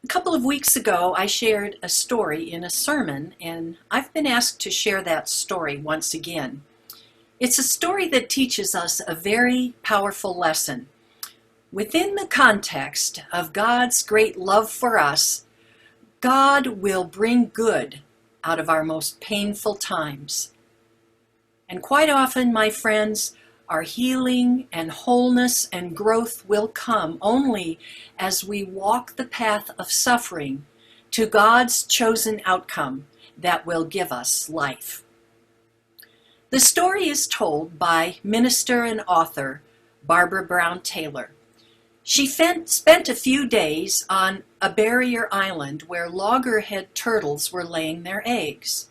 A couple of weeks ago, I shared a story in a sermon, and I've been asked to share that story once again. It's a story that teaches us a very powerful lesson. Within the context of God's great love for us, God will bring good out of our most painful times. And quite often, my friends, our healing and wholeness and growth will come only as we walk the path of suffering to God's chosen outcome that will give us life. The story is told by minister and author Barbara Brown Taylor. She spent a few days on a barrier island where loggerhead turtles were laying their eggs.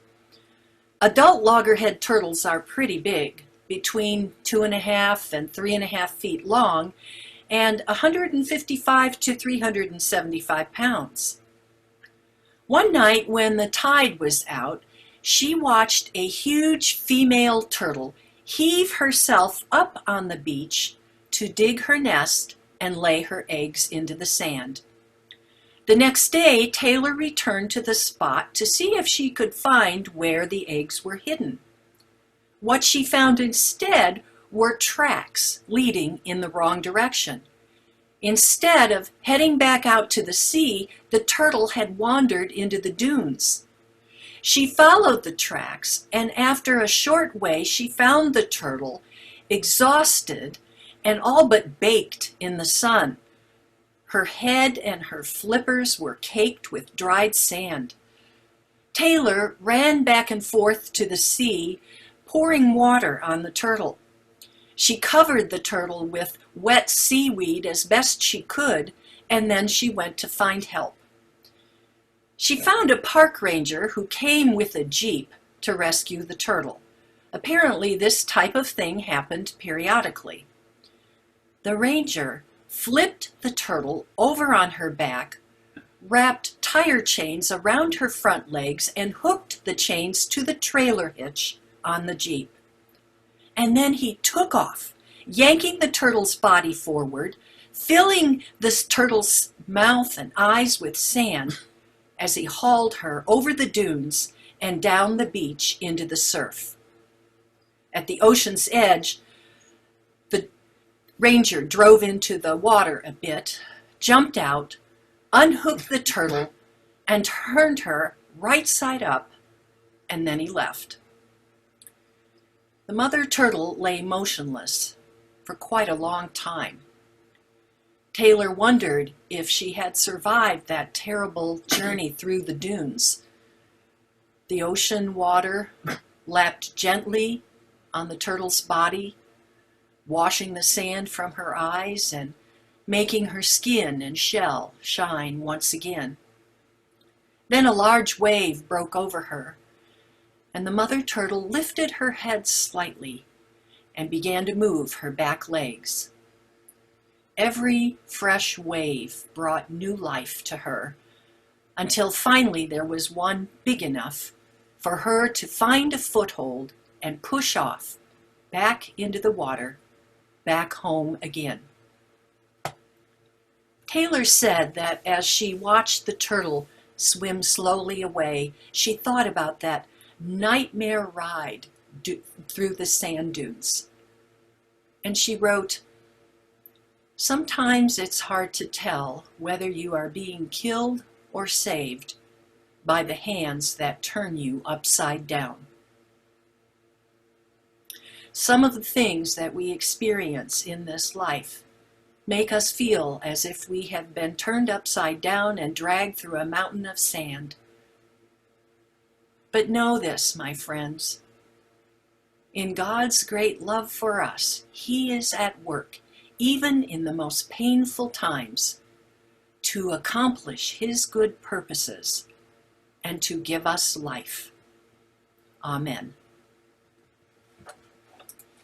Adult loggerhead turtles are pretty big, between 2.5 and 3.5 feet long, and 155 to 375 pounds. One night when the tide was out, she watched a huge female turtle heave herself up on the beach to dig her nest and lay her eggs into the sand. The next day, Taylor returned to the spot to see if she could find where the eggs were hidden. What she found instead were tracks leading in the wrong direction. Instead of heading back out to the sea, the turtle had wandered into the dunes. She followed the tracks, and after a short way, she found the turtle, exhausted and all but baked in the sun. Her head and her flippers were caked with dried sand. Taylor ran back and forth to the sea, pouring water on the turtle. She covered the turtle with wet seaweed as best she could, and then she went to find help. She found a park ranger who came with a jeep to rescue the turtle. Apparently, this type of thing happened periodically. The ranger flipped the turtle over on her back, wrapped tire chains around her front legs, and hooked the chains to the trailer hitch on the Jeep. And then he took off, yanking the turtle's body forward, filling this turtle's mouth and eyes with sand as he hauled her over the dunes and down the beach into the surf. At the ocean's edge, the ranger drove into the water a bit, jumped out, unhooked the turtle, and turned her right side up, and then he left. The mother turtle lay motionless for quite a long time. Taylor wondered if she had survived that terrible journey through the dunes. The ocean water lapped gently on the turtle's body, washing the sand from her eyes and making her skin and shell shine once again. Then a large wave broke over her, and the mother turtle lifted her head slightly and began to move her back legs. Every fresh wave brought new life to her, until finally there was one big enough for her to find a foothold and push off, back into the water, back home again. Taylor said that as she watched the turtle swim slowly away, she thought about that nightmare ride through the sand dunes. And she wrote, "Sometimes it's hard to tell whether you are being killed or saved by the hands that turn you upside down." Some of the things that we experience in this life make us feel as if we have been turned upside down and dragged through a mountain of sand. But know this, my friends. In God's great love for us, He is at work, even in the most painful times, to accomplish His good purposes and to give us life. Amen.